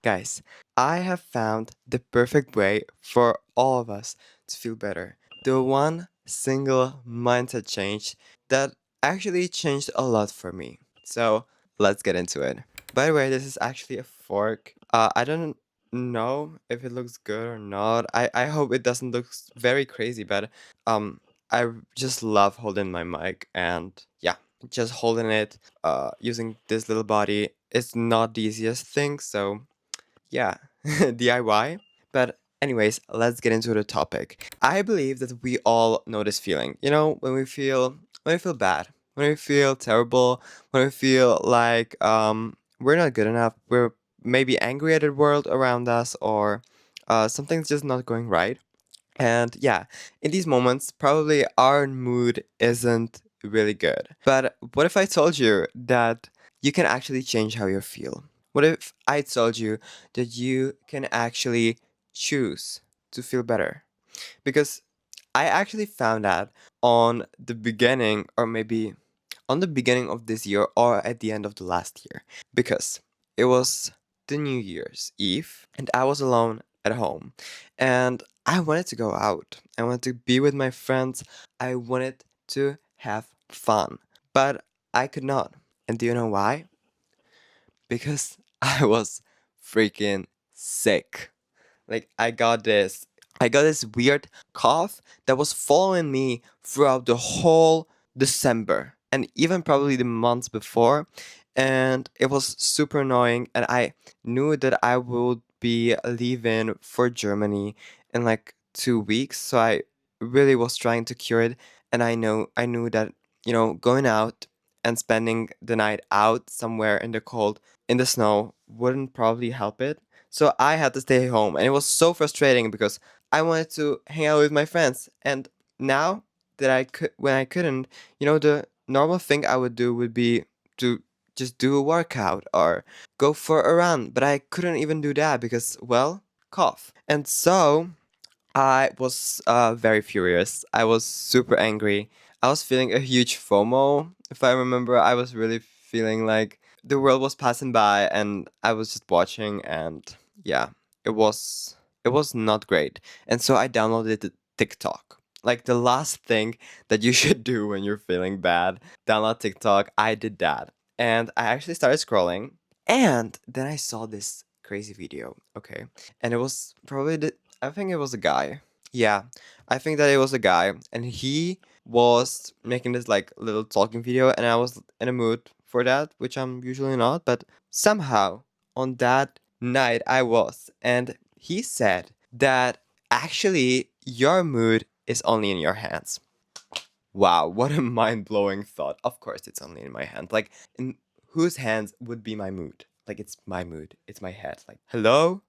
Guys, I have found the perfect way for all of us to feel better. The one single mindset change that actually changed a lot for me. So let's get into it. By the way, this is actually a fork. I don't know if it looks good or not. I hope it doesn't look very crazy, but um, I just love holding my mic and yeah, just holding it using this little body is not the easiest thing, so yeah, DIY. But anyways, let's get into the topic. I believe that we all know this feeling. You know, when we feel bad, when we feel terrible, when we feel like we're not good enough, we're maybe angry at the world around us, or something's just not going right. And yeah, in these moments, probably our mood isn't really good. But what if I told you that you can actually change how you feel? What if I told you that you can actually choose to feel better? Because I actually found out on the beginning, or maybe on the beginning of this year, or at the end of the last year, because it was the New Year's Eve and I was alone at home and I wanted to go out. I wanted to be with my friends. I wanted to have fun, but I could not. And do you know why? Because I was freaking sick. Like I got this weird cough that was following me throughout the whole December and even probably the months before. And it was super annoying. And I knew that I would be leaving for Germany in like 2 weeks. So I really was trying to cure it. And I knew that, going out and spending the night out somewhere in the cold, in the snow, wouldn't probably help it. So I had to stay home, and it was so frustrating because I wanted to hang out with my friends. And now that when I couldn't, the normal thing I would do would be to just do a workout or go for a run. But I couldn't even do that because, well, cough. And so I was very furious. I was super angry. I was feeling a huge FOMO. If I remember, I was really feeling like the world was passing by and I was just watching, and yeah, it was it was not great. And so I downloaded the TikTok. Like the last thing that you should do when you're feeling bad, download TikTok. I did that. And I actually started scrolling, and then I saw this crazy video, okay? And it was probably I think it was a guy. Yeah, I think that it was a guy, and he was making this like little talking video, and I was in a mood for that, which I'm usually not, but somehow on that night I was, and he said that actually your mood is only in your hands. Wow, what a mind blowing thought. Of course, it's only in my hand. Like, in whose hands would be my mood? Like, it's my mood, it's my head. Like, hello?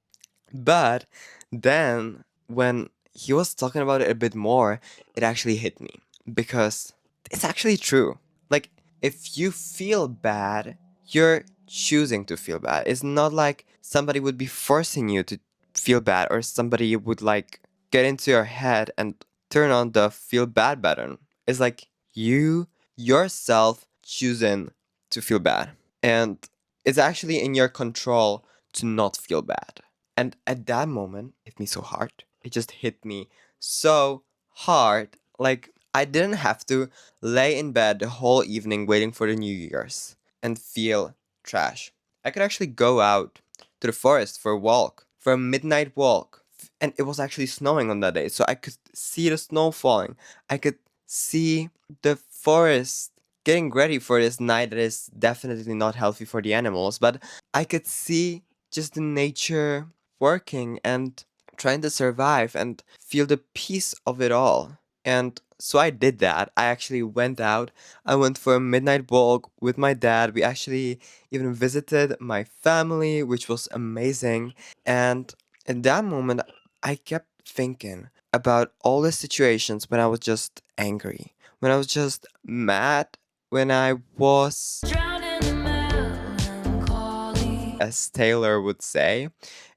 But then when he was talking about it a bit more, it actually hit me because it's actually true. Like, if you feel bad, you're choosing to feel bad. It's not like somebody would be forcing you to feel bad, or somebody would like get into your head and turn on the feel bad button. It's like you yourself choosing to feel bad. And it's actually in your control to not feel bad. And at that moment, it hit me so hard. It just hit me so hard. Like, I didn't have to lay in bed the whole evening waiting for the New Year's and feel trash. I could actually go out to the forest for a walk, for a midnight walk. And it was actually snowing on that day, so I could see the snow falling. I could see the forest getting ready for this night that is definitely not healthy for the animals, but I could see just the nature working and trying to survive and feel the peace of it all. And so I did that. I actually went out. I went for a midnight walk with my dad. We actually even visited my family, which was amazing. And in that moment, I kept thinking about all the situations when I was just angry, when I was just mad, when I was, as Taylor would say.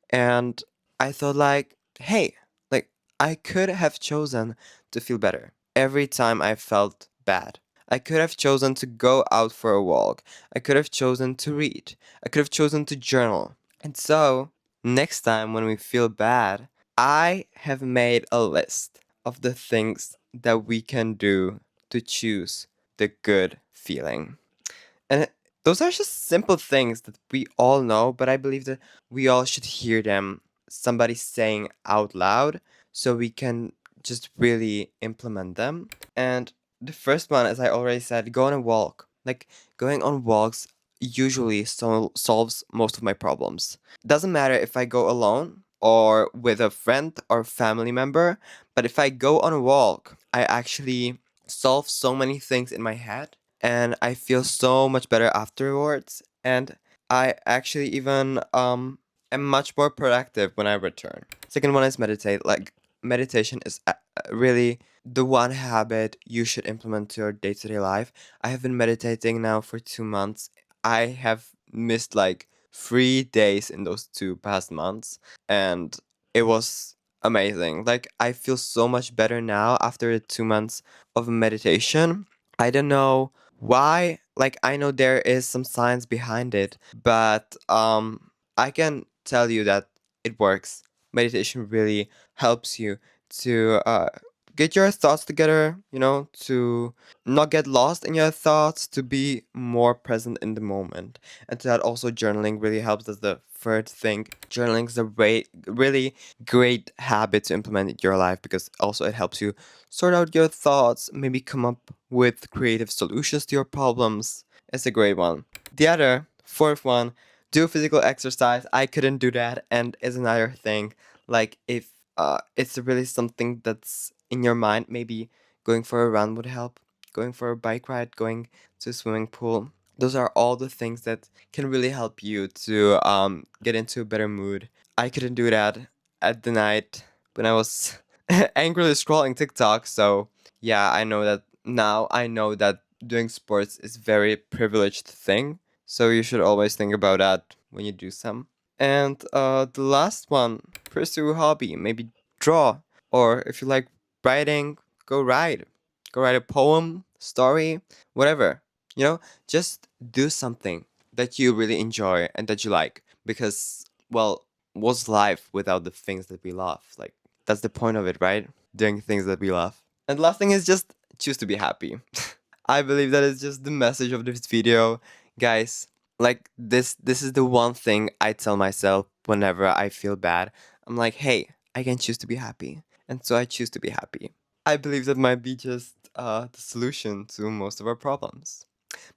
And I thought, like, hey, like, I could have chosen to feel better every time I felt bad. I could have chosen to go out for a walk. I could have chosen to read. I could have chosen to journal. And so next time when we feel bad, I have made a list of the things that we can do to choose the good feeling. And those are just simple things that we all know, but I believe that we all should hear them, somebody saying out loud, so we can just really implement them. And the first one, as I already said, go on a walk. Like, going on walks usually solves most of my problems. Doesn't matter if I go alone or with a friend or family member, but if I go on a walk, I actually solve so many things in my head and I feel so much better afterwards. And I actually even am much more productive when I return. Second one is meditate. Like, meditation is really the one habit you should implement to your day-to-day life. I have been meditating now for 2 months. I have missed like 3 days in those 2 past months, and it was amazing. Like, I feel so much better now after the 2 months of meditation. I don't know why. Like, I know there is some science behind it, but I can tell you that it works. Meditation really helps you to get your thoughts together, to not get lost in your thoughts, to be more present in the moment. And to that also journaling really helps as the third thing. Journaling is a really great habit to implement in your life because also it helps you sort out your thoughts, maybe come up with creative solutions to your problems. It's a great one. The other, fourth one, do physical exercise. I couldn't do that, and is another thing. Like, if it's really something that's in your mind, maybe going for a run would help, going for a bike ride, going to a swimming pool. Those are all the things that can really help you to get into a better mood. I couldn't do that at the night when I was angrily scrolling TikTok. So yeah, I know that now. I know that doing sports is very privileged thing. So you should always think about that when you do some. And the last one, pursue a hobby. Maybe draw, or if you like writing, go write. Go write a poem, story, whatever. Just do something that you really enjoy and that you like. Because, well, what's life without the things that we love? Like, that's the point of it, right? Doing things that we love. And the last thing is just choose to be happy. I believe that is just the message of this video. Guys, like, this is the one thing I tell myself whenever I feel bad. I'm like, hey, I can choose to be happy. And so I choose to be happy. I believe that might be just the solution to most of our problems.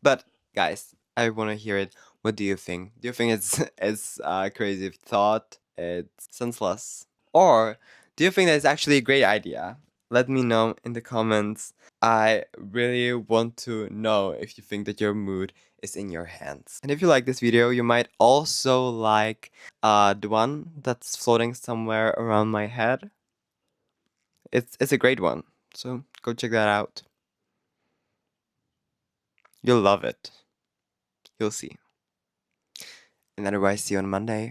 But guys, I want to hear it. What do you think? Do you think it's a crazy thought? It's senseless, or do you think that it's actually a great idea? Let me know in the comments. I really want to know if you think that your mood is in your hands. And if you like this video, you might also like the one that's floating somewhere around my head. It's a great one. So go check that out. You'll love it. You'll see. And otherwise, see you on Monday.